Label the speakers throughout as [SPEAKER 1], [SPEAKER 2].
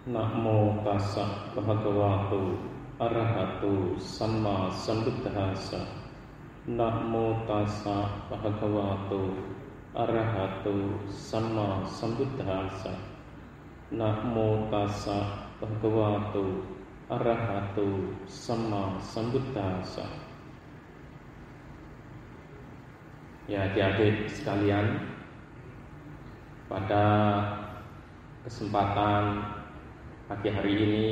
[SPEAKER 1] Namo tassa bhagavato arahato samma sambuddhassa. Namo tassa bhagavato arahato samma sambuddhassa. Namo tassa bhagavato arahato samma sambuddhassa. Ya, adik-adik sekalian, pada kesempatan pagi hari ini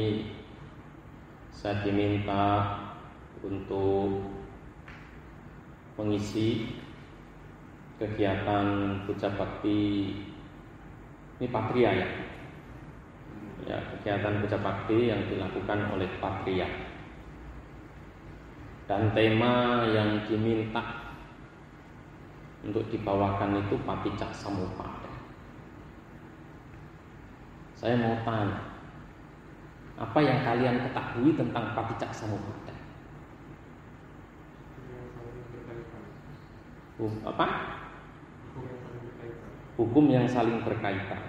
[SPEAKER 1] saya diminta untuk mengisi kegiatan puja bakti ini Patria ya, kegiatan puja bakti yang dilakukan oleh Patria, dan tema yang diminta untuk dibawakan itu Paticca Samuppada. Saya mau tanya, apa yang kalian ketahui tentang Paticca Samuppada? Apa? Hukum yang saling berkaitan.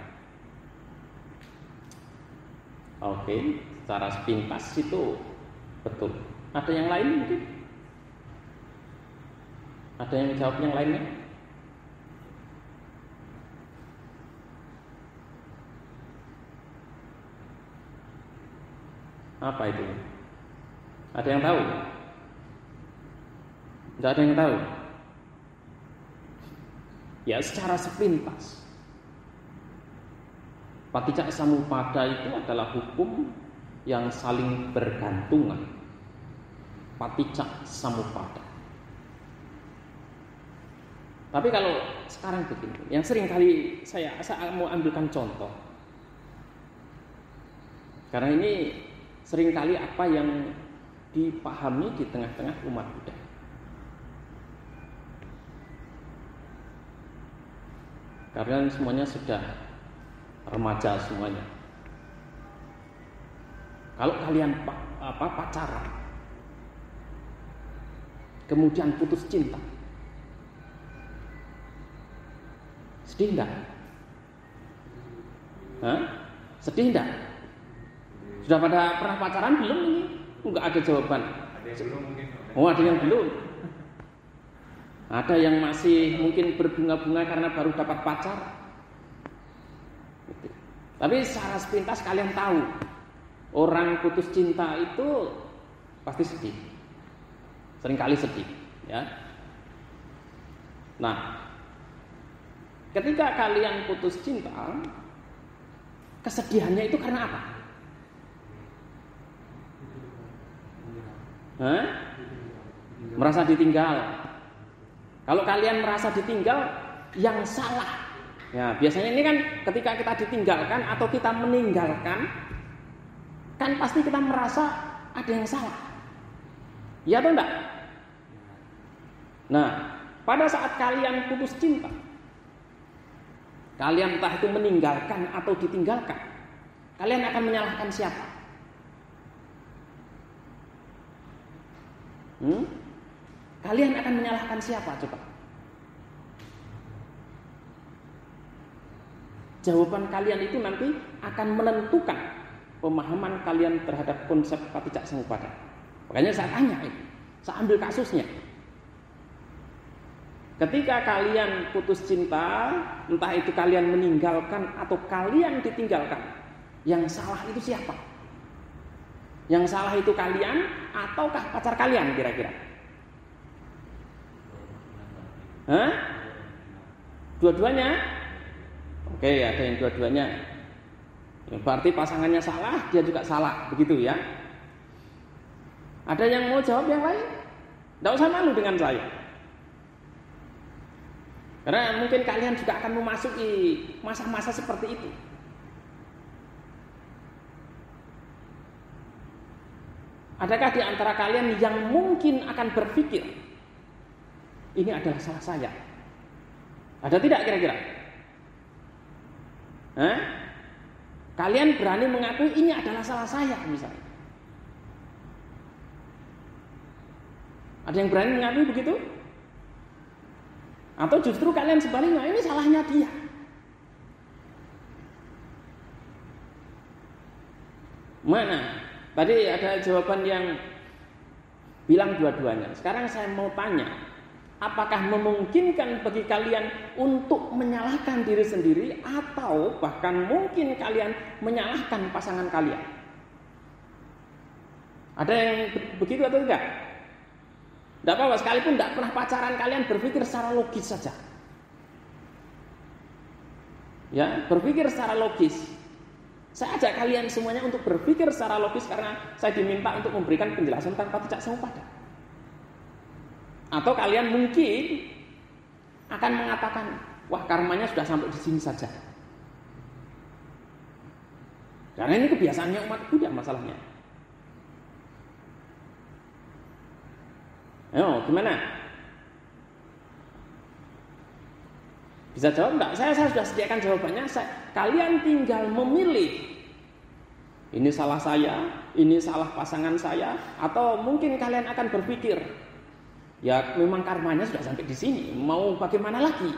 [SPEAKER 1] Oke, secara sepintas itu betul. Ada yang lain mungkin? Ada yang jawab yang lainnya? Apa itu? Ada yang tahu? Tidak ada yang tahu? Ya, secara sepintas, Paticca Samuppada itu adalah hukum yang saling bergantungan. Paticca Samuppada. Tapi kalau sekarang begini, yang sering kali saya mau ambilkan contoh, karena ini seringkali apa yang dipahami di tengah-tengah umat Buddha. Karena semuanya sudah remaja semuanya. Kalau kalian pacaran, kemudian putus cinta, sedih enggak? Sedih enggak? Sudah pada pernah pacaran belum ini? Enggak ada jawaban.
[SPEAKER 2] Ada yang belum mungkin.
[SPEAKER 1] Oh, ada yang belum. Ada yang masih mungkin berbunga-bunga karena baru dapat pacar. Tapi secara sepintas kalian tahu, orang putus cinta itu pasti sedih. Seringkali sedih, ya. Nah, ketika kalian putus cinta, kesedihannya itu karena apa? Merasa ditinggal. Kalau kalian merasa ditinggal, yang salah. Ya, biasanya ini kan ketika kita ditinggalkan atau kita meninggalkan, kan pasti kita merasa ada yang salah. Iya atau enggak? Nah, pada saat kalian putus cinta, kalian entah itu meninggalkan atau ditinggalkan, kalian akan menyalahkan siapa? Kalian akan menyalahkan siapa coba? Jawaban kalian itu nanti akan menentukan pemahaman kalian terhadap konsep Paticca Samuppada. Makanya saya tanya ini, saya ambil kasusnya. Ketika kalian putus cinta, entah itu kalian meninggalkan atau kalian ditinggalkan, yang salah itu siapa? Yang salah itu kalian ataukah pacar kalian kira-kira? Dua-duanya? Oke, ada yang dua-duanya. Berarti pasangannya salah, dia juga salah, begitu ya? Ada yang mau jawab yang lain? Tidak usah malu dengan saya. Karena mungkin kalian juga akan memasuki masa-masa seperti itu. Adakah di antara kalian yang mungkin akan berpikir ini adalah salah saya? Ada tidak kira-kira? Kalian berani mengakui ini adalah salah saya misalnya? Ada yang berani mengakui begitu? Atau justru kalian sebaliknya, ini salahnya dia? Mana? Tadi ada jawaban yang bilang dua-duanya. Sekarang saya mau tanya, apakah memungkinkan bagi kalian untuk menyalahkan diri sendiri atau bahkan mungkin kalian menyalahkan pasangan kalian? Ada yang begitu atau enggak? Tidak apa-apa, sekalipun tidak pernah pacaran, kalian berpikir secara logis saja. Ya, berpikir secara logis. Saya ajak kalian semuanya untuk berpikir secara logis karena saya diminta untuk memberikan penjelasan tanpa tidak sempadan. Atau kalian mungkin akan mengatakan, wah karmanya sudah sampai di sini saja. Karena ini kebiasaannya umat Buddha masalahnya. Ayo, gimana? Bisa jawab enggak? Saya sudah sediakan jawabannya. Kalian tinggal memilih. Ini salah saya, ini salah pasangan saya, atau mungkin kalian akan berpikir, ya memang karmanya sudah sampai di sini, mau bagaimana lagi?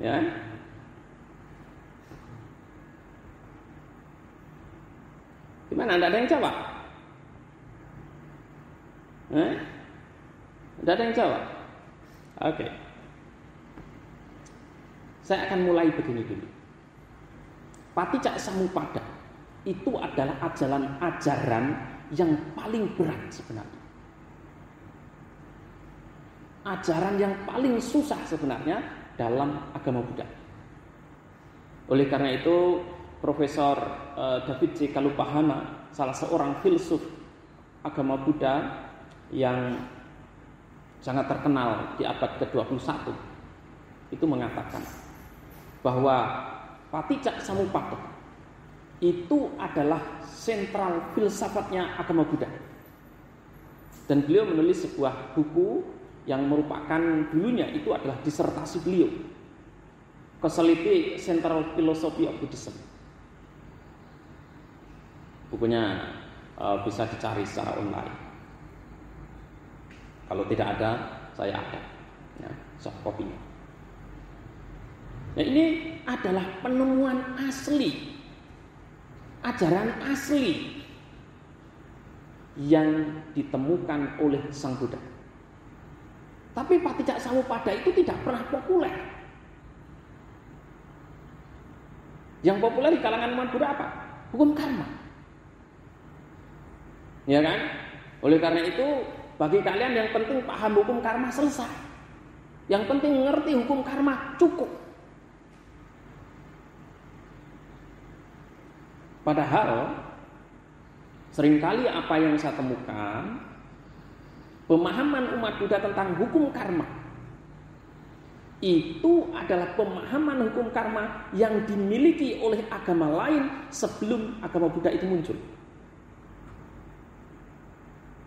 [SPEAKER 1] Ya. Gimana? Tidak ada yang jawab? Tidak ada yang jawab? Oke. Saya akan mulai begini dulu. Paticca Samuppada itu adalah ajaran yang paling berat sebenarnya. Ajaran yang paling susah sebenarnya dalam agama Buddha. Oleh karena itu, Profesor David J. Kalupahana, salah seorang filsuf agama Buddha yang sangat terkenal di abad ke-21, itu mengatakan bahwa Paticca Samuppada itu adalah sentral filsafatnya agama Buddha. Dan beliau menulis sebuah buku yang merupakan dulunya itu adalah disertasi beliau, Causality Central Philosophy of Buddhism. Bukunya bisa dicari secara online. Kalau tidak ada, saya ada ya, soft copy-nya. Nah, ini adalah penemuan asli, ajaran asli yang ditemukan oleh Sang Buddha. Tapi Paticca Samuppada itu tidak pernah populer. Yang populer di kalangan umat Buddha apa? Hukum karma. Ya kan? Oleh karena itu, bagi kalian yang penting paham hukum karma selesai. Yang penting mengerti hukum karma cukup. Padahal seringkali apa yang saya temukan, pemahaman umat Buddha tentang hukum karma itu adalah pemahaman hukum karma yang dimiliki oleh agama lain sebelum agama Buddha itu muncul.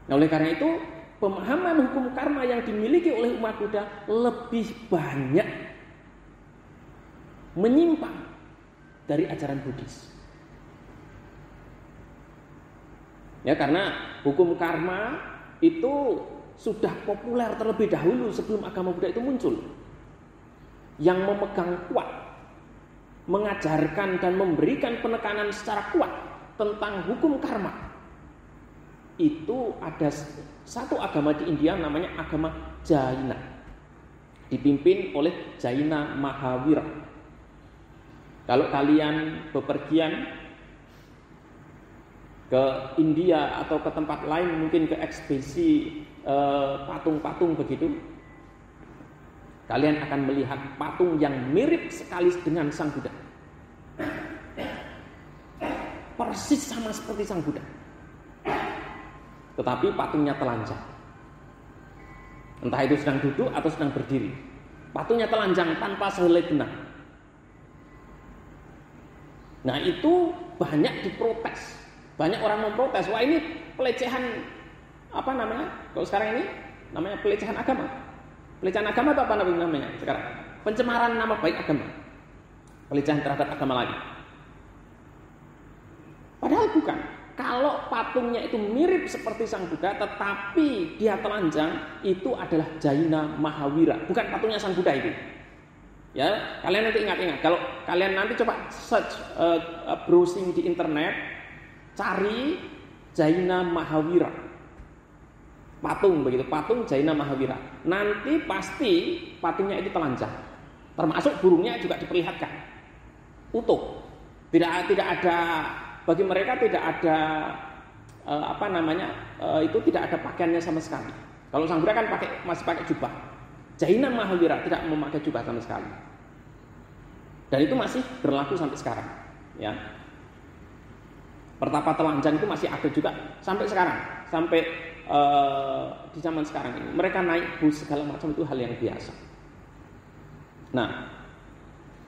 [SPEAKER 1] Nah, oleh karena itu, pemahaman hukum karma yang dimiliki oleh umat Buddha lebih banyak menyimpang dari ajaran Buddhis. Ya, karena hukum karma itu sudah populer terlebih dahulu sebelum agama Buddha itu muncul. Yang memegang kuat, mengajarkan dan memberikan penekanan secara kuat tentang hukum karma, itu ada satu agama di India namanya agama Jaina, dipimpin oleh Jaina Mahavira. Kalau kalian bepergian ke India atau ke tempat lain, mungkin ke ekspedisi patung-patung begitu, kalian akan melihat patung yang mirip sekali dengan Sang Buddha, persis sama seperti Sang Buddha, tetapi patungnya telanjang. Entah itu sedang duduk atau sedang berdiri, patungnya telanjang tanpa sehelai benang. Nah, itu banyak diprotes. Banyak orang memprotes, wah ini pelecehan, apa namanya? Kalau sekarang ini namanya pelecehan agama. Pelecehan agama itu apa namanya sekarang? Pencemaran nama baik agama. Pelecehan terhadap agama lain. Padahal bukan. Kalau patungnya itu mirip seperti Sang Buddha tetapi dia telanjang, itu adalah Jaina Mahavira, bukan patungnya Sang Buddha itu. Ya, kalian nanti ingat-ingat. Kalau kalian nanti coba search browsing di internet, cari Jaina Mahavira. Patung begitu, patung Jaina Mahavira. Nanti pasti patungnya itu telanjang. Termasuk burungnya juga diperlihatkan. Utuh. Tidak ada, bagi mereka tidak ada itu tidak ada pakaiannya sama sekali. Kalau Sang Buddha kan masih pakai jubah. Jaina Mahavira tidak memakai jubah sama sekali. Dan itu masih berlaku sampai sekarang, ya. Pertapa telanjang itu masih ada juga sampai sekarang, sampai di zaman sekarang ini. Mereka naik bus segala macam itu hal yang biasa. Nah,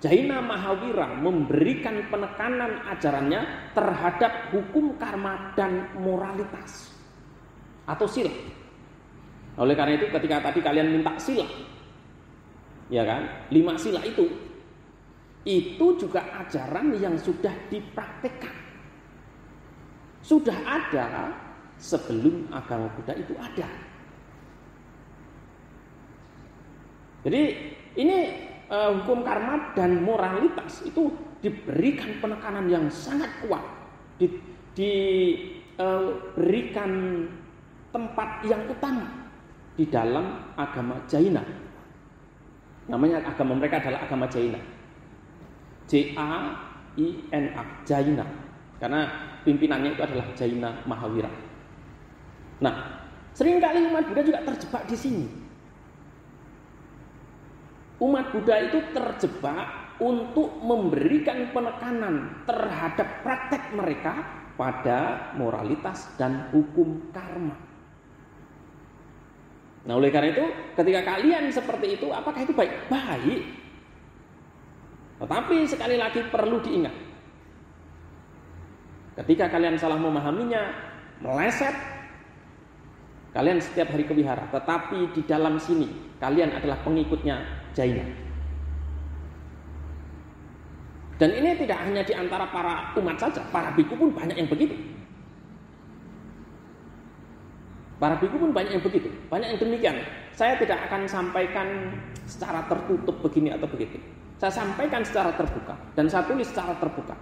[SPEAKER 1] Jaina Mahavira memberikan penekanan ajarannya terhadap hukum karma dan moralitas atau sila. Oleh karena itu ketika tadi kalian minta sila, ya kan, 5 sila itu juga ajaran yang sudah dipraktikkan, sudah ada sebelum agama Buddha itu ada. Jadi ini hukum karma dan moralitas itu diberikan penekanan yang sangat kuat, diberikan tempat yang utama di dalam agama Jaina. Namanya agama mereka adalah agama Jaina. Jaina, Jaina. Karena pimpinannya itu adalah Jaina Mahavira. Nah, seringkali umat Buddha juga terjebak di sini. Umat Buddha itu terjebak untuk memberikan penekanan terhadap praktek mereka pada moralitas dan hukum karma. Nah, oleh karena itu, ketika kalian seperti itu, apakah itu baik? Baik. Tetapi sekali lagi perlu diingat, ketika kalian salah memahaminya, meleset, kalian setiap hari ke wihara, tetapi di dalam sini kalian adalah pengikutnya Jaina. Dan ini tidak hanya di antara para umat saja, para biku pun banyak yang begitu. Para biku pun banyak yang begitu, banyak yang demikian. Saya tidak akan sampaikan secara tertutup begini atau begitu. Saya sampaikan secara terbuka dan saya tulis secara terbuka.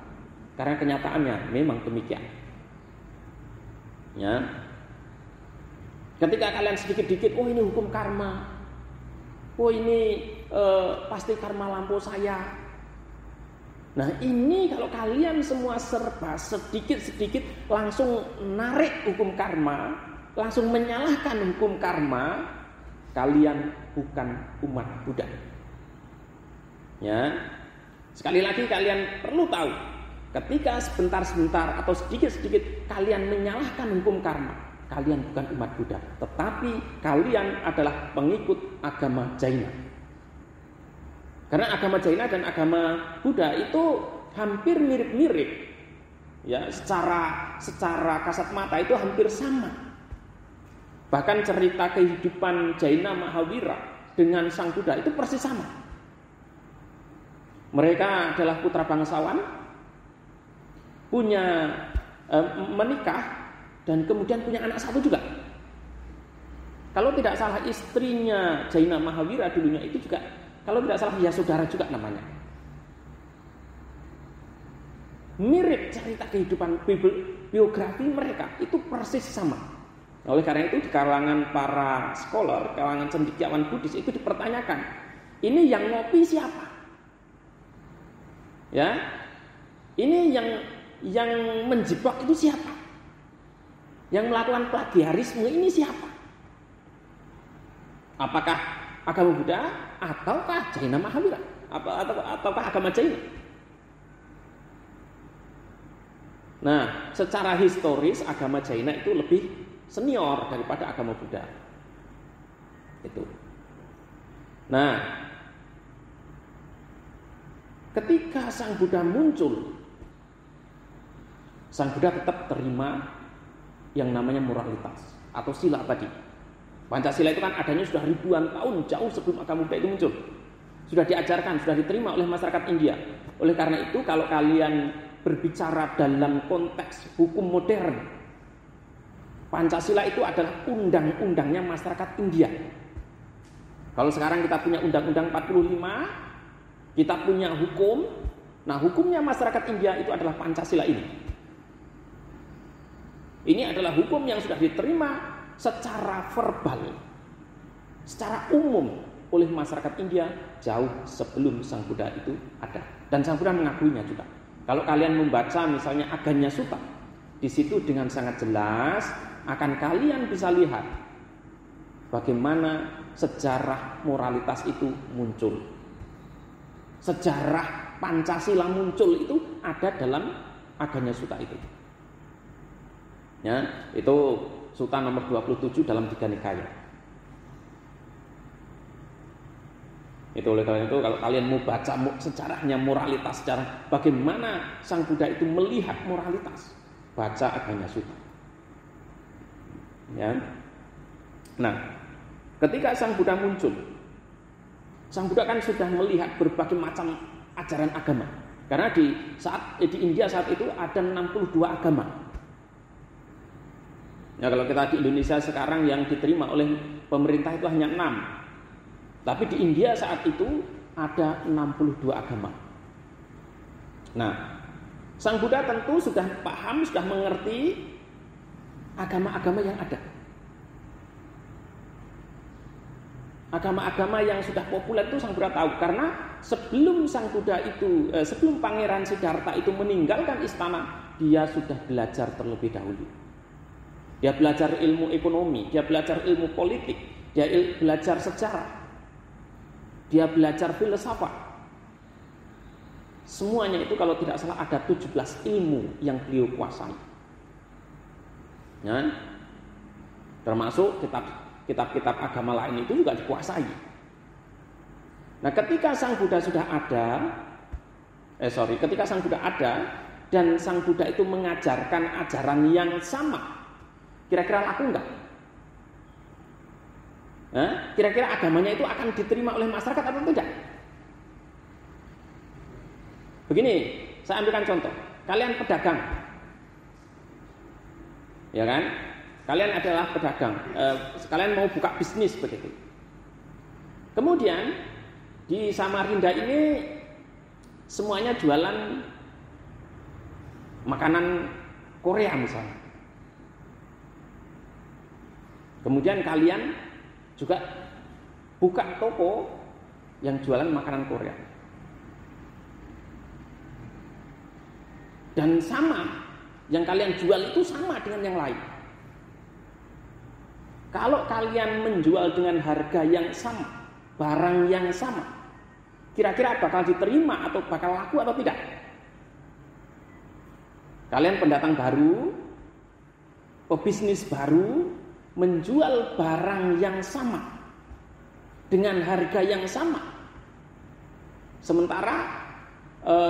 [SPEAKER 1] Karena kenyataannya memang demikian. Ya. Ketika kalian sedikit-sedikit, oh ini hukum karma, oh ini pasti karma lampau saya. Nah ini kalau kalian semua serba sedikit-sedikit langsung narik hukum karma, langsung menyalahkan hukum karma, kalian bukan umat Buddha. Ya, sekali lagi kalian perlu tahu, ketika sebentar-sebentar atau sedikit-sedikit kalian menyalahkan hukum karma, kalian bukan umat Buddha, tetapi kalian adalah pengikut agama Jaina. Karena agama Jaina dan agama Buddha itu hampir mirip-mirip, ya, secara kasat mata itu hampir sama. Bahkan cerita kehidupan Jaina Mahavira dengan Sang Buddha itu persis sama. Mereka adalah putra bangsawan, menikah dan kemudian punya anak satu juga. Kalau tidak salah istrinya Jaina Mahavira dulunya itu juga, kalau tidak salah Yasodhara juga namanya. Mirip cerita kehidupan biografi mereka itu persis sama. Oleh karena itu di kalangan para scholar, kalangan cendekiawan Buddhis itu dipertanyakan, ini yang ngopi siapa? Ya, ini yang menjebak itu siapa? Yang melakukan plagiarisme ini siapa? Apakah agama Buddha ataukah Jaina Mahavira? Ataukah agama Jaina? Nah, secara historis agama Jaina itu lebih senior daripada agama Buddha. Itu. Nah, ketika Sang Buddha muncul, Sang Buddha tetap terima yang namanya moralitas atau sila tadi. Pancasila itu kan adanya sudah ribuan tahun, jauh sebelum agama Buddha itu muncul. Sudah diajarkan, sudah diterima oleh masyarakat India. Oleh karena itu kalau kalian berbicara dalam konteks hukum modern, Pancasila itu adalah undang-undangnya masyarakat India. Kalau sekarang kita punya Undang-Undang 45, Kita punya hukum. Nah, hukumnya masyarakat India itu adalah Pancasila ini. Ini adalah hukum yang sudah diterima secara verbal, secara umum oleh masyarakat India jauh sebelum Sang Buddha itu ada. Dan Sang Buddha mengakuinya juga. Kalau kalian membaca misalnya Aganya Sutta, di situ dengan sangat jelas akan kalian bisa lihat bagaimana sejarah moralitas itu muncul. Sejarah Pancasila muncul itu ada dalam Aganya Sutta itu. Ya, itu Sutta nomor 27 dalam Tiga Nikaya. Itu oleh karena itu kalau kalian mau baca sejarahnya moralitas, sejarah bagaimana Sang Buddha itu melihat moralitas, baca Aganya Sutta. Ya. Nah, ketika Sang Buddha muncul, Sang Buddha kan sudah melihat berbagai macam ajaran agama. Karena di India saat itu ada 62 agama. Ya, kalau kita di Indonesia sekarang yang diterima oleh pemerintah itu hanya 6. Tapi di India saat itu ada 62 agama. Nah, Sang Buddha tentu sudah paham, sudah mengerti agama-agama yang ada. Agama-agama yang sudah populer itu Sang Buddha tahu. Karena sebelum Sang Buddha itu, sebelum Pangeran Siddhartha itu meninggalkan istana, dia sudah belajar terlebih dahulu. Dia belajar ilmu ekonomi, dia belajar ilmu politik, dia belajar sejarah. Dia belajar filsafat. Semuanya itu kalau tidak salah ada 17 ilmu yang beliau kuasai. Ya. Termasuk kitab-kitab agama lain itu juga dikuasai. Nah, ketika Sang Buddha sudah ada, ketika Sang Buddha ada dan Sang Buddha itu mengajarkan ajaran yang sama, kira-kira laku enggak? Kira-kira agamanya itu akan diterima oleh masyarakat atau tidak? Begini, saya ambilkan contoh. Kalian pedagang, ya kan? Kalian adalah pedagang. Kalian mau buka bisnis begitu. Kemudian di Samarinda ini semuanya jualan makanan Korea misalnya. Kemudian kalian juga buka toko yang jualan makanan Korea. Dan sama, yang kalian jual itu sama dengan yang lain. Kalau kalian menjual dengan harga yang sama, barang yang sama, kira-kira bakal diterima atau bakal laku atau tidak? Kalian pendatang baru, pebisnis baru, menjual barang yang sama dengan harga yang sama. Sementara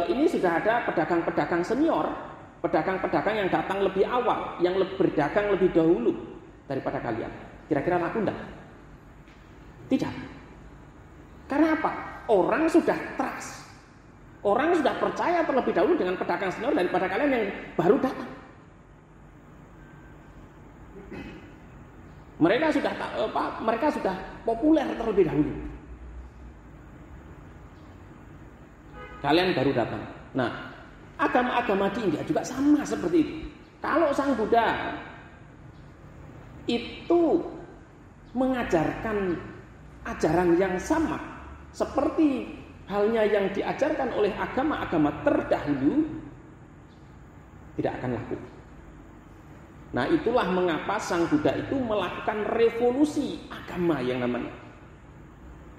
[SPEAKER 1] ini sudah ada pedagang-pedagang senior, pedagang-pedagang yang datang lebih awal, yang berdagang lebih dahulu daripada kalian. Kira-kira laku enggak? Tidak. Karena apa? Orang sudah trust. Orang sudah percaya terlebih dahulu dengan pedagang senior daripada kalian yang baru datang. Mereka sudah populer terlebih dahulu. Kalian baru datang. Nah, agama-agama di India juga sama seperti itu. Kalau Sang Buddha itu mengajarkan ajaran yang sama seperti halnya yang diajarkan oleh agama-agama terdahulu, tidak akan laku. Nah, itulah mengapa Sang Buddha itu melakukan revolusi agama yang namanya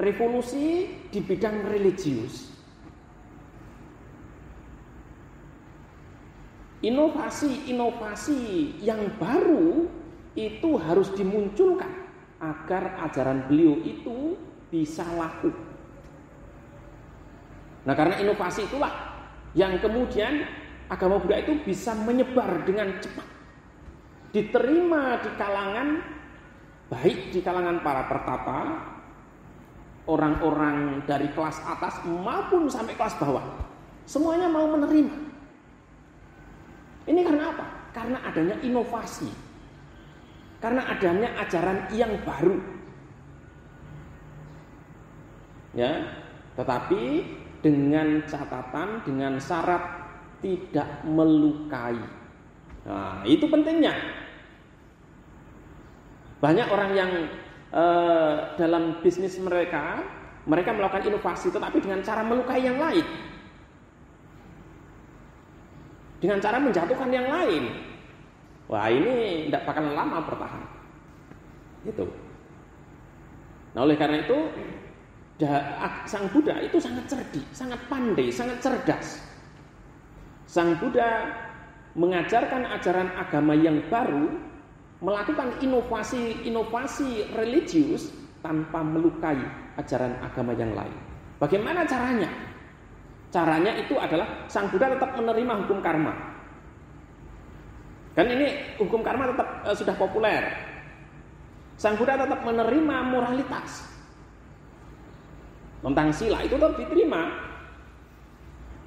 [SPEAKER 1] revolusi di bidang religius. Inovasi-inovasi yang baru itu harus dimunculkan agar ajaran beliau itu bisa laku. Nah, karena inovasi itulah yang kemudian agama Buddha itu bisa menyebar dengan cepat. Diterima di kalangan, baik di kalangan para pertapa, orang-orang dari kelas atas maupun sampai kelas bawah. Semuanya mau menerima. Ini karena apa? Karena adanya inovasi. Karena adanya ajaran yang baru. Ya, tetapi dengan catatan, dengan syarat tidak melukai. Nah, itu pentingnya. Banyak orang yang dalam bisnis mereka melakukan inovasi tetapi dengan cara melukai yang lain, dengan cara menjatuhkan yang lain. Wah, ini tidak bakal lama bertahan. Gitu. Nah, oleh karena itu Sang Buddha itu sangat cerdik, sangat pandai, sangat cerdas. Sang Buddha mengajarkan ajaran agama yang baru, melakukan inovasi religius tanpa melukai ajaran agama yang lain. Bagaimana caranya? Caranya itu adalah Sang Buddha tetap menerima hukum karma. Kan ini hukum karma tetap sudah populer. Sang Buddha tetap menerima moralitas. Tentang sila itu tetap diterima.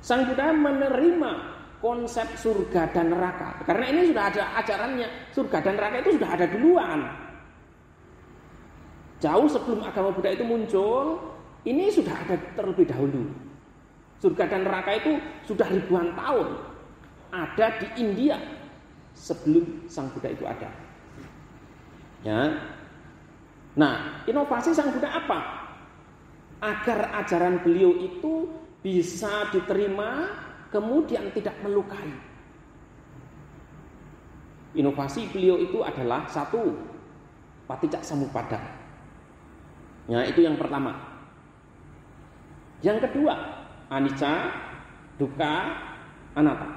[SPEAKER 1] Sang Buddha menerima konsep surga dan neraka. Karena ini sudah ada ajarannya. Surga dan neraka itu sudah ada duluan. Jauh sebelum agama Buddha itu muncul, ini sudah ada terlebih dahulu. Surga dan neraka itu sudah ribuan tahun ada di India sebelum Sang Buddha itu ada. Ya. Nah, inovasi Sang Buddha apa? Agar ajaran beliau itu bisa diterima, kemudian tidak melukai. Inovasi beliau itu adalah satu, paticcasamuppada. Ya, itu yang pertama. Yang kedua, anicca, dukkha, anatta.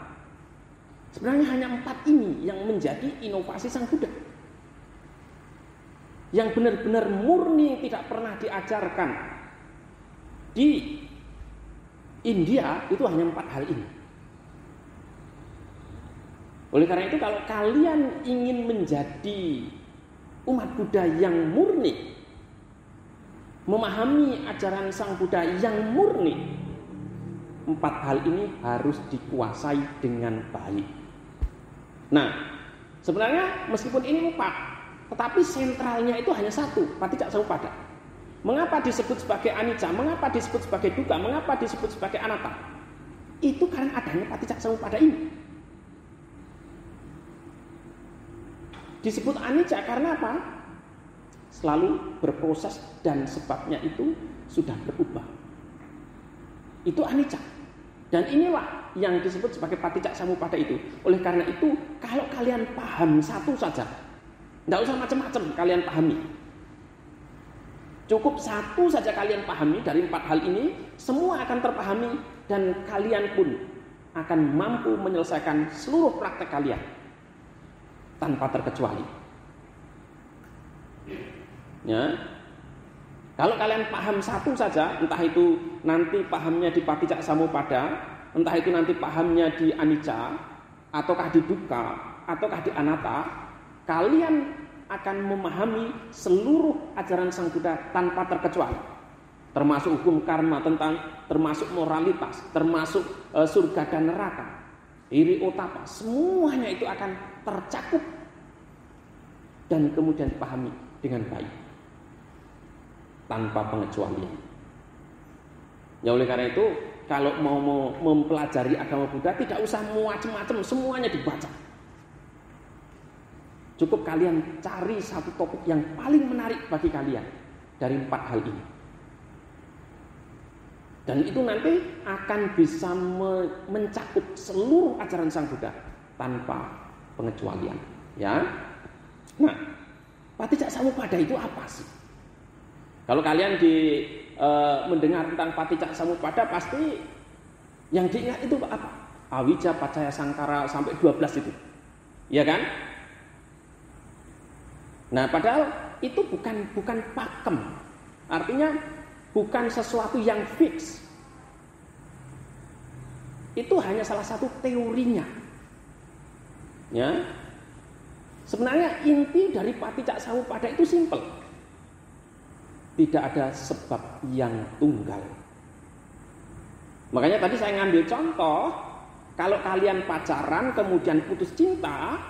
[SPEAKER 1] Sebenarnya hanya 4 ini yang menjadi inovasi Sang Buddha. Yang benar-benar murni tidak pernah diajarkan di India itu hanya 4 hal ini. Oleh karena itu kalau kalian ingin menjadi umat Buddha yang murni, memahami ajaran Sang Buddha yang murni, 4 hal ini harus dikuasai dengan baik. Nah, sebenarnya meskipun ini 4, tetapi sentralnya itu hanya 1, paticcasamuppada. Mengapa disebut sebagai anicca? Mengapa disebut sebagai dukkha? Mengapa disebut sebagai anatta? Itu karena adanya paticcasamuppada ini. Disebut anicca karena apa? Selalu berproses dan sebabnya itu sudah berubah. Itu anicca. Dan inilah yang disebut sebagai paticcasamuppada itu. Oleh karena itu, kalau kalian paham satu saja, tidak usah macam-macam kalian pahami. Cukup satu saja kalian pahami dari 4 hal ini, semua akan terpahami dan kalian pun akan mampu menyelesaikan seluruh praktek kalian tanpa terkecuali. Ya. Kalau kalian paham satu saja, entah itu nanti pahamnya di paticcasamuppada, entah itu nanti pahamnya di anicca, ataukah di dukkha, ataukah di anatta, kalian akan memahami seluruh ajaran Sang Buddha tanpa terkecuali, termasuk hukum karma, termasuk moralitas, termasuk surga dan neraka, hiri otapa, semuanya itu akan tercakup dan kemudian dipahami dengan baik tanpa pengecualian. Ya, oleh karena itu kalau mau mempelajari agama Buddha tidak usah macam-macam, semuanya dibaca. Cukup kalian cari satu topik yang paling menarik bagi kalian dari 4 hal ini. Dan itu nanti akan bisa mencakup seluruh ajaran Sang Buddha tanpa pengecualian. Ya. Nah, paticcasamuppada itu apa sih? Kalau kalian mendengar tentang paticcasamuppada pasti yang diingat itu apa? Awicca, paccaya, sangkara sampai 12 itu. Iya kan? Nah, padahal itu bukan pakem. Artinya bukan sesuatu yang fix. Itu hanya salah satu teorinya. Ya. Sebenarnya inti dari paticcasamuppada itu simpel. Tidak ada sebab yang tunggal. Makanya tadi saya ngambil contoh, kalau kalian pacaran kemudian putus cinta,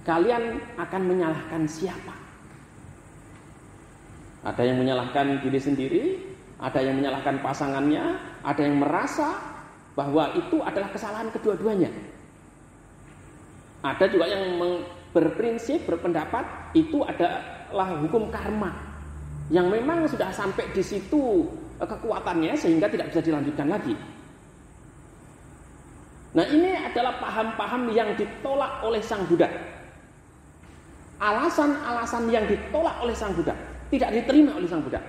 [SPEAKER 1] kalian akan menyalahkan siapa? Ada yang menyalahkan diri sendiri, ada yang menyalahkan pasangannya, ada yang merasa bahwa itu adalah kesalahan kedua-duanya. Ada juga yang berprinsip, berpendapat itu adalah hukum karma yang memang sudah sampai di situ kekuatannya sehingga tidak bisa dilanjutkan lagi. Nah, ini adalah paham-paham yang ditolak oleh Sang Buddha. Alasan-alasan yang ditolak oleh Sang Buddha, tidak diterima oleh Sang Buddha.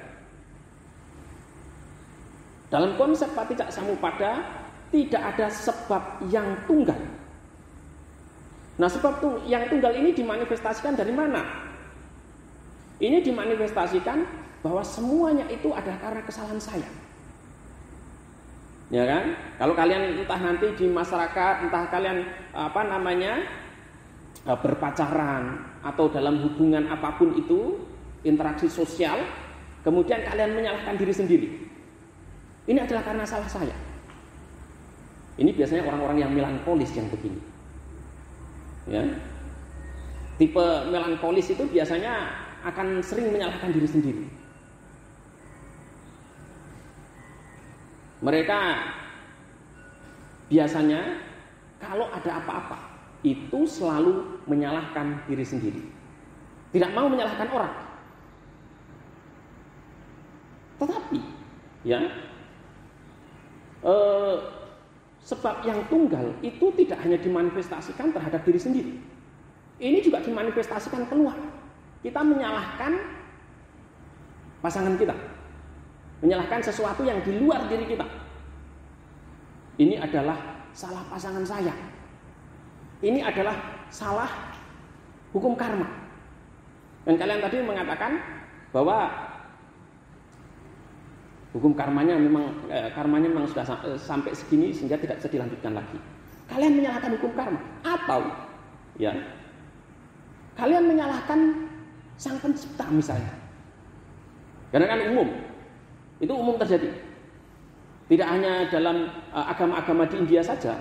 [SPEAKER 1] Dalam konsep Paticcasamuppada tidak ada sebab yang tunggal. Nah, sebab yang tunggal ini dimanifestasikan dari mana? Ini dimanifestasikan bahwa semuanya itu adalah karena kesalahan saya. Ya kan? Kalau kalian entah nanti di masyarakat, entah kalian berpacaran atau dalam hubungan apapun itu, interaksi sosial, kemudian kalian menyalahkan diri sendiri. Ini adalah karena salah saya. Ini biasanya orang-orang yang melankolis yang begini. Ya. Tipe melankolis itu biasanya akan sering menyalahkan diri sendiri. Mereka biasanya kalau ada apa-apa itu selalu menyalahkan diri sendiri. Tidak mau menyalahkan orang. Tetapi ya sebab yang tunggal itu tidak hanya dimanifestasikan terhadap diri sendiri. Ini juga dimanifestasikan keluar. Kita menyalahkan pasangan kita, menyalahkan sesuatu yang di luar diri kita. Ini adalah salah pasangan saya. Ini adalah salah hukum karma. Dan kalian tadi mengatakan bahwa hukum karmanya memang sudah sampai segini sehingga tidak bisa dilanjutkan lagi. Kalian menyalahkan hukum karma atau ya kalian menyalahkan Sang Pencipta misalnya. Karena kan itu umum terjadi. Tidak hanya dalam agama-agama di India saja,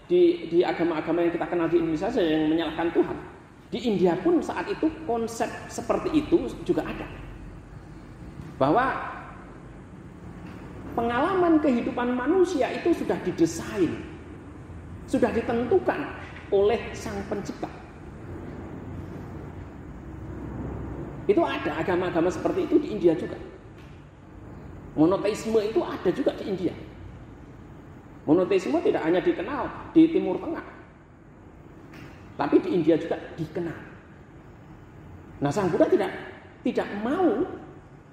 [SPEAKER 1] di agama-agama yang kita kenal di Indonesia saja yang menyalahkan Tuhan. Di India pun saat itu konsep seperti itu juga ada. Bahwa pengalaman kehidupan manusia itu sudah didesain, sudah ditentukan oleh Sang Pencipta. Itu ada agama-agama seperti itu di India juga. Monoteisme itu ada juga di India. Monoteisme tidak hanya dikenal di Timur Tengah, tapi di India juga dikenal. Nah, Sang Buddha tidak mau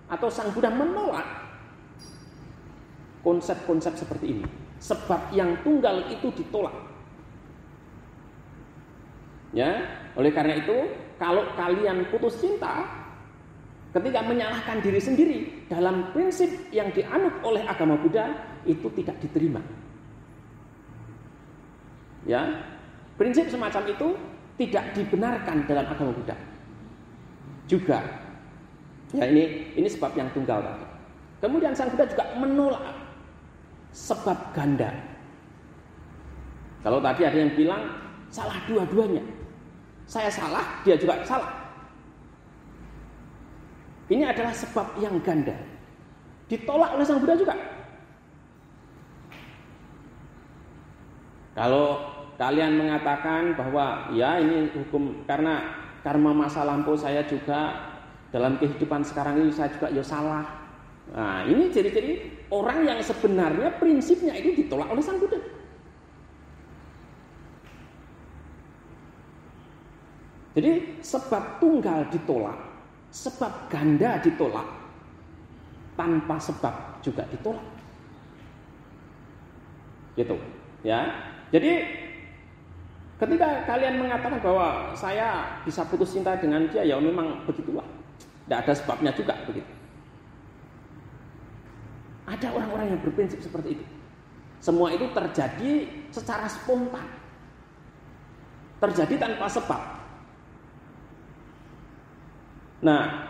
[SPEAKER 1] atau Sang Buddha menolak konsep-konsep seperti ini. Sebab yang tunggal itu ditolak. Ya, oleh karena itu, kalau kalian putus cinta, ketika menyalahkan diri sendiri dalam prinsip yang dianut oleh agama Buddha itu tidak diterima. Ya, prinsip semacam itu tidak dibenarkan dalam agama Buddha. Juga, ya ini sebab yang tunggal tadi. Kemudian Sang Buddha juga menolak sebab ganda. Kalau tadi ada yang bilang salah dua-duanya, saya salah, dia juga salah. Ini adalah sebab yang ganda. Ditolak oleh Sang Buddha juga. Kalau kalian mengatakan bahwa ya ini hukum karena karma masa lampau saya juga dalam kehidupan sekarang ini saya juga ya salah. Nah, ini ciri-ciri orang yang sebenarnya prinsipnya itu ditolak oleh Sang Buddha. Jadi sebab tunggal ditolak, sebab ganda ditolak, tanpa sebab juga ditolak. Gitu, ya. Jadi ketika kalian mengatakan bahwa saya bisa putus cinta dengan dia, ya memang begitulah. Tidak ada sebabnya juga begitu. Ada orang-orang yang berprinsip seperti itu. Semua itu terjadi secara spontan. Terjadi tanpa sebab. Nah,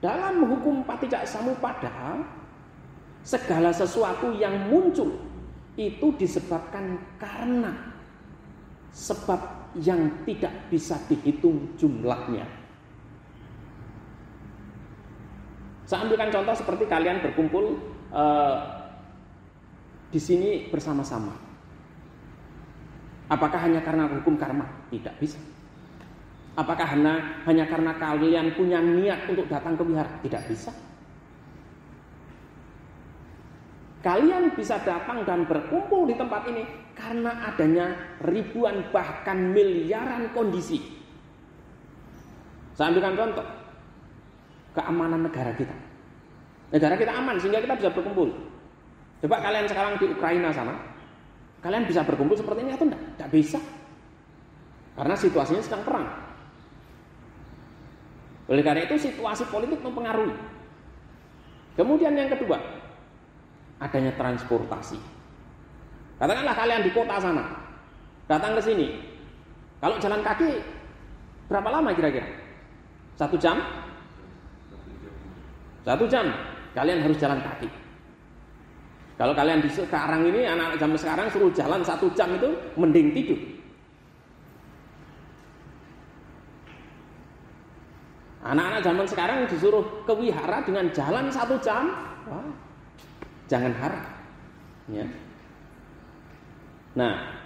[SPEAKER 1] dalam hukum Paticcasamuppada, segala sesuatu yang muncul itu disebabkan karena sebab yang tidak bisa dihitung jumlahnya. Saya ambilkan contoh seperti kalian berkumpul di sini bersama-sama. Apakah hanya karena hukum karma? Tidak bisa. Apakah hanya karena kalian punya niat untuk datang ke wihara? Tidak bisa. Kalian bisa datang dan berkumpul di tempat ini karena adanya ribuan bahkan miliaran kondisi. Saya ambilkan contoh. Keamanan negara kita. Negara kita aman sehingga kita bisa berkumpul. Coba kalian sekarang di Ukraina sana, kalian bisa berkumpul seperti ini atau enggak? Tidak bisa. Karena situasinya sedang perang. Oleh karena itu situasi politik mempengaruhi. Kemudian yang kedua, adanya transportasi. Katakanlah kalian di kota sana, datang ke sini. Kalau jalan kaki, berapa lama kira-kira? 1 jam? 1 jam. Kalian harus jalan kaki. Kalau kalian di sekarang ini, anak-anak zaman sekarang suruh jalan 1 jam itu mending tidur. Anak-anak zaman sekarang disuruh ke wihara dengan jalan 1 jam, wah, jangan harap. Ya. Nah,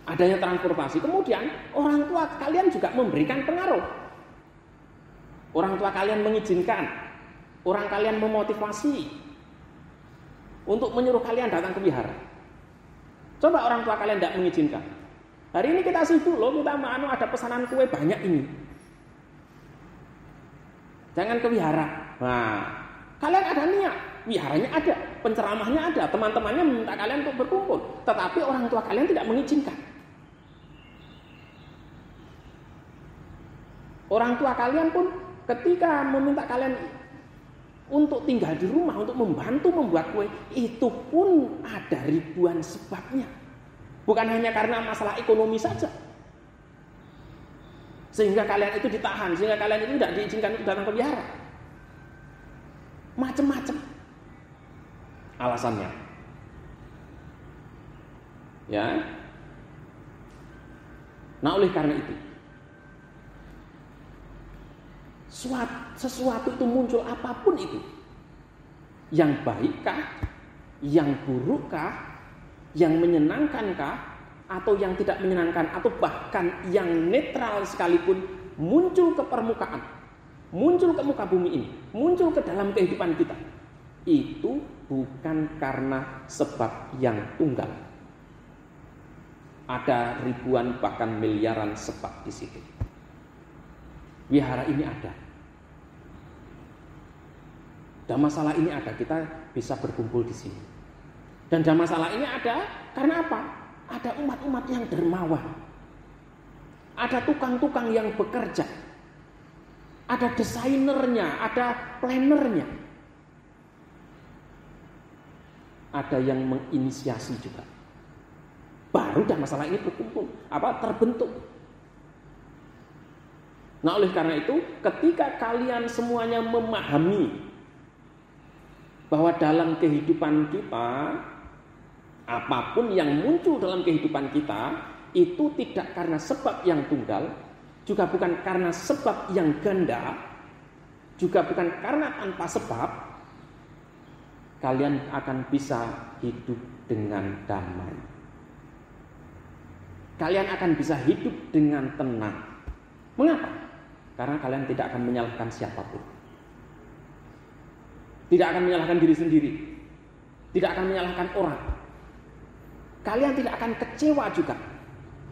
[SPEAKER 1] adanya transportasi. Kemudian orang tua kalian juga memberikan pengaruh. Orang tua kalian mengizinkan, orang kalian memotivasi untuk menyuruh kalian datang ke wihara. Coba orang tua kalian tidak mengizinkan. Hari ini kita sibuk loh, kita ada pesanan kue banyak ini. Jangan ke wihara. Nah, kalian ada niat, wiharanya ada, penceramahnya ada, teman-temannya meminta kalian untuk berkumpul, tetapi orang tua kalian tidak mengizinkan. Orang tua kalian pun ketika meminta kalian untuk tinggal di rumah, untuk membantu membuat kue, itu pun ada ribuan sebabnya. Bukan hanya karena masalah ekonomi saja. Sehingga kalian itu ditahan, sehingga kalian itu tidak diizinkan untuk datang ke wihara. Macam-macam alasannya. Ya. Nah, oleh karena itu, sesuatu itu muncul apapun itu, yang baikkah, yang burukkah, yang menyenangkankah, atau yang tidak menyenangkan, atau bahkan yang netral sekalipun, muncul ke permukaan, muncul ke muka bumi ini, muncul ke dalam kehidupan kita, itu bukan karena sebab yang tunggal. Ada ribuan bahkan miliaran sebab di situ. Wihara ini ada. Dhammasala ini ada, kita bisa berkumpul di sini. Dan Dhammasala ini ada karena apa? Ada umat-umat yang dermawan. Ada tukang-tukang yang bekerja. Ada desainernya, ada plannernya. Ada yang menginisiasi juga. Baru Dhammasala ini terbentuk. Nah, oleh karena itu, ketika kalian semuanya memahami bahwa dalam kehidupan kita, apapun yang muncul dalam kehidupan kita itu tidak karena sebab yang tunggal, juga bukan karena sebab yang ganda, juga bukan karena tanpa sebab, kalian akan bisa hidup dengan damai. Kalian akan bisa hidup dengan tenang. Mengapa? Karena kalian tidak akan menyalahkan siapapun. Tidak akan menyalahkan diri sendiri. Tidak akan menyalahkan orang. Kalian tidak akan kecewa juga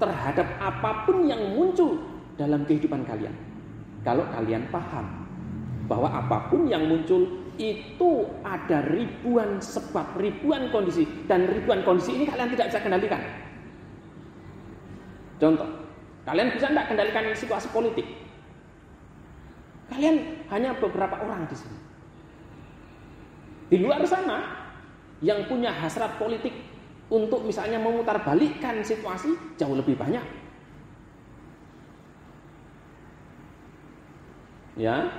[SPEAKER 1] terhadap apapun yang muncul dalam kehidupan kalian. Kalau kalian paham bahwa apapun yang muncul itu ada ribuan sebab, ribuan kondisi, dan ribuan kondisi ini kalian tidak bisa kendalikan. Contoh, kalian bisa tidak kendalikan situasi politik. Kalian hanya beberapa orang di sini. Di luar sana yang punya hasrat politik untuk misalnya memutarbalikkan situasi jauh lebih banyak. Ya.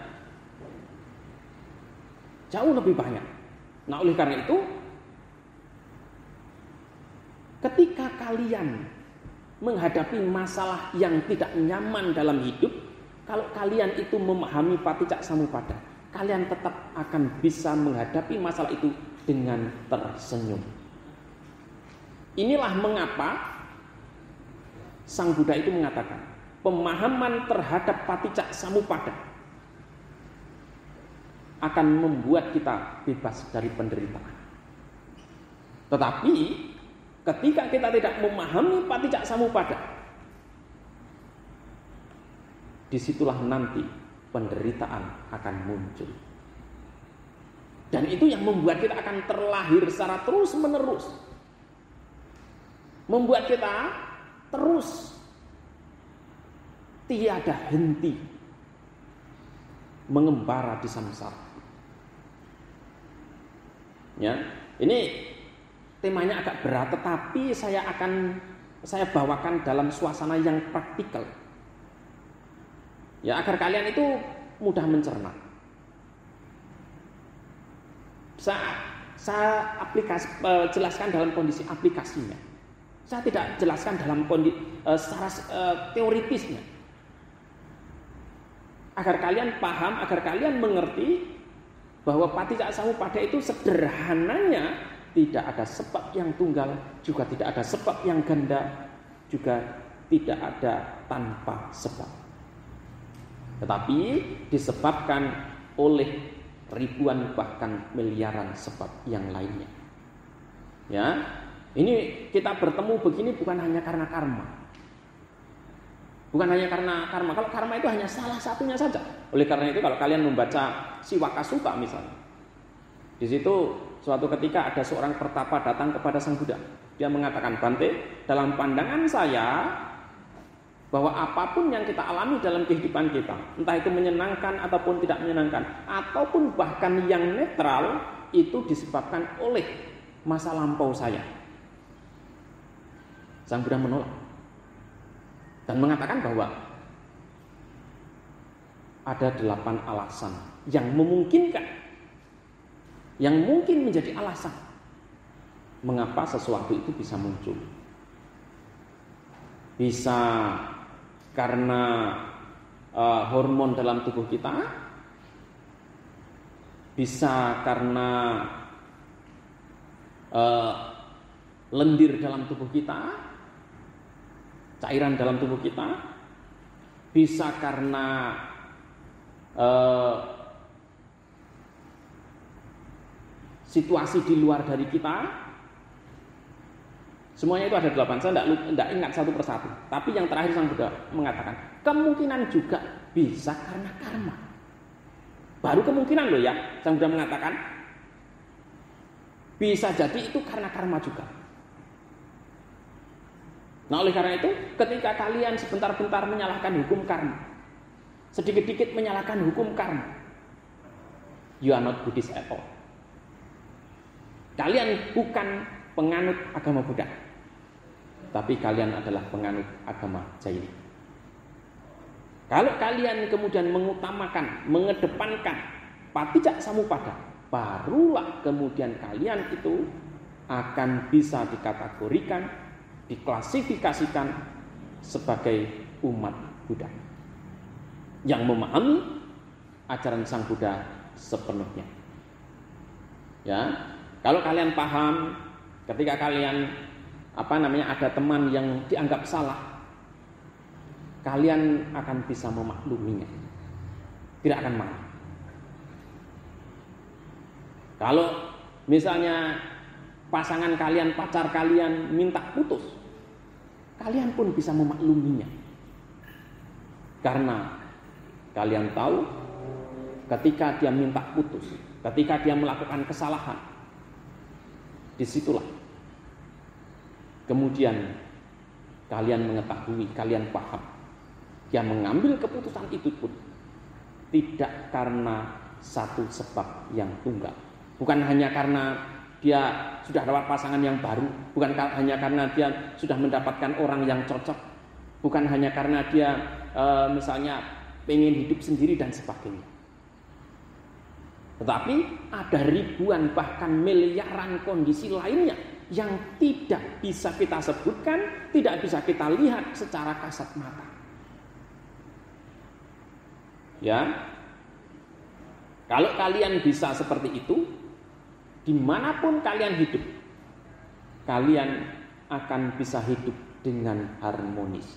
[SPEAKER 1] Jauh lebih banyak. Nah, oleh karena itu, ketika kalian menghadapi masalah yang tidak nyaman dalam hidup, kalau kalian itu memahami paticca samuppada, kalian tetap akan bisa menghadapi masalah itu dengan tersenyum. Inilah mengapa Sang Buddha itu mengatakan, pemahaman terhadap paticca samuppada akan membuat kita bebas dari penderitaan. Tetapi ketika kita tidak memahami paticca samuppada, disitulah nanti penderitaan akan muncul. Dan itu yang membuat kita akan terlahir secara terus menerus, membuat kita terus tiada henti mengembara di samsara. Ya, ini temanya agak berat, tetapi saya bawakan dalam suasana yang praktikal. Ya, agar kalian itu mudah mencerna. Saya jelaskan dalam kondisi aplikasinya. Saya tidak jelaskan dalam kondisi secara teoritisnya. Agar kalian paham, agar kalian mengerti bahwa paticca samuppada itu sederhananya tidak ada sebab yang tunggal, juga tidak ada sebab yang ganda, juga tidak ada tanpa sebab. Tetapi disebabkan oleh ribuan bahkan miliaran sebab yang lainnya. Ya, ini kita bertemu begini bukan hanya karena karma. Bukan hanya karena karma. Kalau karma itu hanya salah satunya saja. Oleh karena itu kalau kalian membaca Siwaka Sutta misalnya, di situ suatu ketika ada seorang pertapa datang kepada Sang Buddha. Dia mengatakan, Bante, dalam pandangan saya bahwa apapun yang kita alami dalam kehidupan kita, entah itu menyenangkan ataupun tidak menyenangkan, ataupun bahkan yang netral, itu disebabkan oleh masa lampau saya. Sang Buddha menolak dan mengatakan bahwa ada 8 alasan yang memungkinkan, yang mungkin menjadi alasan mengapa sesuatu itu bisa muncul. Bisa karena hormon dalam tubuh kita, bisa karena lendir dalam tubuh kita, cairan dalam tubuh kita, bisa karena situasi di luar dari kita. Semuanya itu ada 8. Saya tidak ingat satu persatu. Tapi yang terakhir Sang Buddha mengatakan, kemungkinan juga bisa karena karma. Baru kemungkinan loh ya. Sang Buddha mengatakan, bisa jadi itu karena karma juga. Nah oleh karena itu, ketika kalian sebentar-bentar menyalahkan hukum karma, sedikit-dikit menyalahkan hukum karma, you are not Buddhist at all. Kalian bukan penganut agama Buddha, tapi kalian adalah penganut agama Jaini. Kalau kalian kemudian mengutamakan, mengedepankan paticca samuppada, barulah kemudian kalian itu akan bisa dikategorikan, diklasifikasikan sebagai umat Buddha yang memahami ajaran Sang Buddha sepenuhnya. Ya, kalau kalian paham, ketika kalian ada teman yang dianggap salah, kalian akan bisa memakluminya, tidak akan marah. Kalau misalnya pasangan kalian, pacar kalian minta putus, kalian pun bisa memakluminya, karena kalian tahu ketika dia minta putus, ketika dia melakukan kesalahan, disitulah kemudian kalian mengetahui, kalian paham, dia mengambil keputusan itu pun tidak karena satu sebab yang tunggal. Bukan hanya karena dia sudah dapat pasangan yang baru, bukan hanya karena dia sudah mendapatkan orang yang cocok, bukan hanya karena dia misalnya pengen hidup sendiri dan sebagainya. Tetapi ada ribuan bahkan miliaran kondisi lainnya yang tidak bisa kita sebutkan, tidak bisa kita lihat secara kasat mata. Ya. Kalau kalian bisa seperti itu, dimanapun kalian hidup, kalian akan bisa hidup dengan harmonis.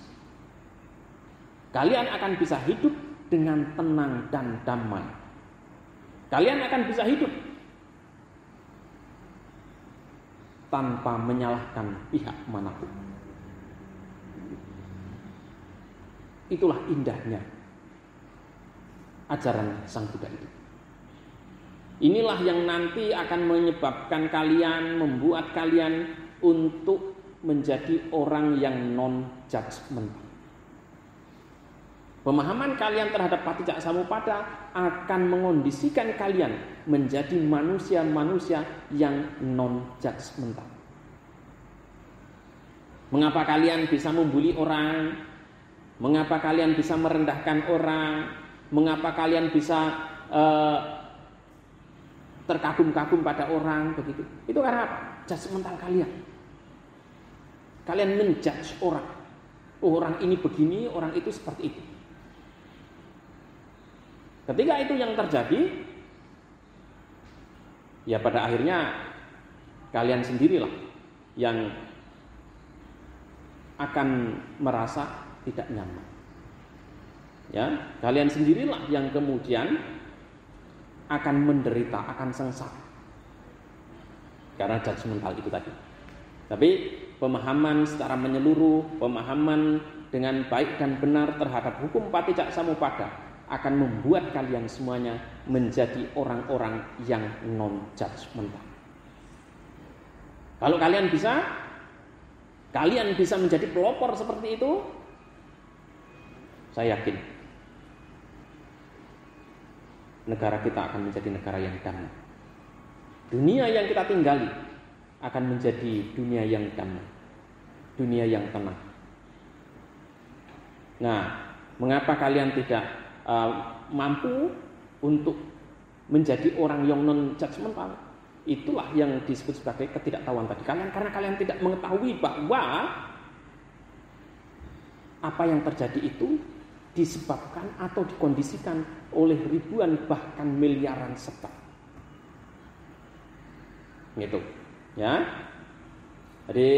[SPEAKER 1] Kalian akan bisa hidup dengan tenang dan damai. Kalian akan bisa hidup tanpa menyalahkan pihak manapun. Itulah indahnya ajaran Sang Buddha itu. Inilah yang nanti akan menyebabkan kalian, membuat kalian untuk menjadi orang yang non-judgmental. Pemahaman kalian terhadap Paticcasamuppada akan mengondisikan kalian menjadi manusia-manusia yang non-judgmental. Mengapa kalian bisa membuli orang? Mengapa kalian bisa merendahkan orang? Mengapa kalian bisa terkagum-kagum pada orang begitu? Itu karena apa? Judgmental kalian. Kalian menjudge orang. Oh, orang ini begini, orang itu seperti itu. Ketika itu yang terjadi, ya pada akhirnya kalian sendirilah yang akan merasa tidak nyaman. Ya, kalian sendirilah yang kemudian akan menderita, akan sengsara karena judgmental itu tadi. Tapi pemahaman secara menyeluruh, pemahaman dengan baik dan benar terhadap hukum Paticcasamuppada akan membuat kalian semuanya menjadi orang-orang yang non-judgmental. Kalau kalian bisa menjadi pelopor seperti itu, saya yakin negara kita akan menjadi negara yang damai. Dunia yang kita tinggali akan menjadi dunia yang damai, dunia yang tenang. Nah, mengapa kalian tidak mampu untuk menjadi orang yang non-judgmental? Itulah yang disebut sebagai ketidaktahuan tadi. Karena kalian tidak mengetahui bahwa apa yang terjadi itu disebabkan atau dikondisikan oleh ribuan bahkan miliaran sebab. Gitu, ya. Jadi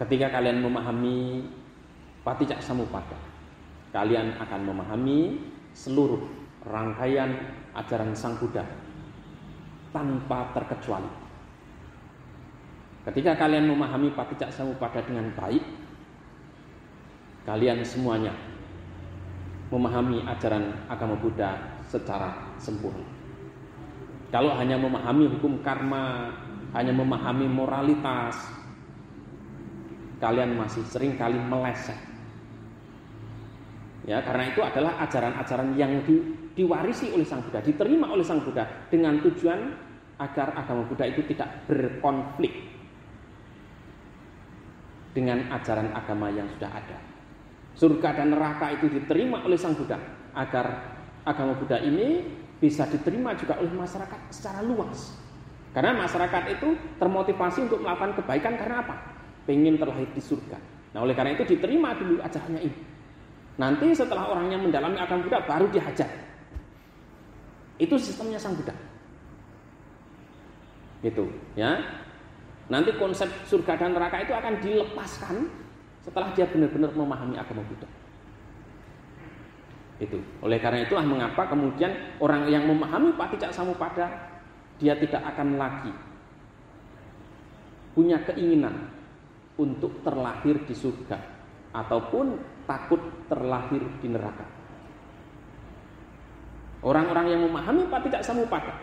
[SPEAKER 1] ketika kalian memahami Paticcasamuppada, kalian akan memahami seluruh rangkaian ajaran Sang Buddha tanpa terkecuali. Ketika kalian memahami Paticcasamuppada dengan baik, kalian semuanya memahami ajaran agama Buddha secara sempurna. Kalau hanya memahami hukum karma, hanya memahami moralitas, kalian masih sering kali meleset. Ya, karena itu adalah ajaran-ajaran yang diwarisi oleh Sang Buddha, diterima oleh Sang Buddha dengan tujuan agar agama Buddha itu tidak berkonflik dengan ajaran agama yang sudah ada. Surga dan neraka itu diterima oleh Sang Buddha agar agama Buddha ini bisa diterima juga oleh masyarakat secara luas. Karena masyarakat itu termotivasi untuk melakukan kebaikan karena apa? Pengen terlahir di surga. Nah, oleh karena itu diterima dulu ajarannya ini. Nanti setelah orangnya mendalami agama Buddha baru dihajar. Itu sistemnya Sang Buddha. Gitu, ya. Nanti konsep surga dan neraka itu akan dilepaskan setelah dia benar-benar memahami agama Buddha. Itu. Oleh karena itulah mengapa kemudian orang yang memahami Paticcasamuppada, dia tidak akan lagi punya keinginan untuk terlahir di surga ataupun takut terlahir di neraka. Orang-orang yang memahami Paticcasamuppada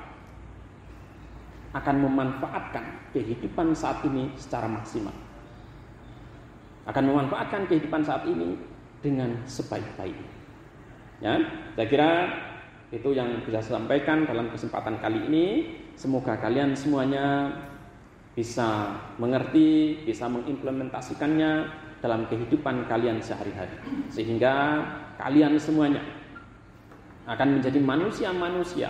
[SPEAKER 1] akan memanfaatkan kehidupan saat ini secara maksimal. Akan memanfaatkan kehidupan saat ini dengan sebaik-baiknya. Ya, saya kira itu yang bisa saya sampaikan dalam kesempatan kali ini. Semoga kalian semuanya bisa mengerti, bisa mengimplementasikannya dalam kehidupan kalian sehari-hari, sehingga kalian semuanya akan menjadi manusia-manusia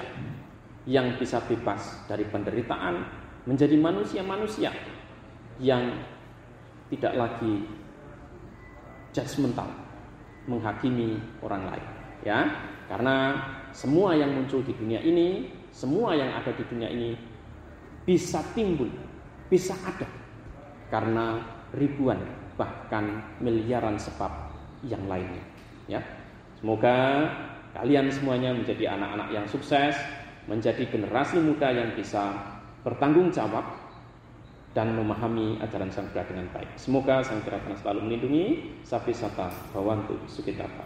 [SPEAKER 1] yang bisa bebas dari penderitaan, menjadi manusia-manusia yang tidak lagi judgmental menghakimi orang lain. Ya, Karena semua yang muncul di dunia ini, semua yang ada di dunia ini bisa timbul, bisa ada karena ribuan bahkan miliaran sebab yang lainnya. Ya, semoga kalian semuanya menjadi anak-anak yang sukses, menjadi generasi muda yang bisa bertanggung jawab dan memahami ajaran Sang Buddha dengan baik. Semoga Sang Buddha selalu melindungi. Sapi sata bawantu sukitata.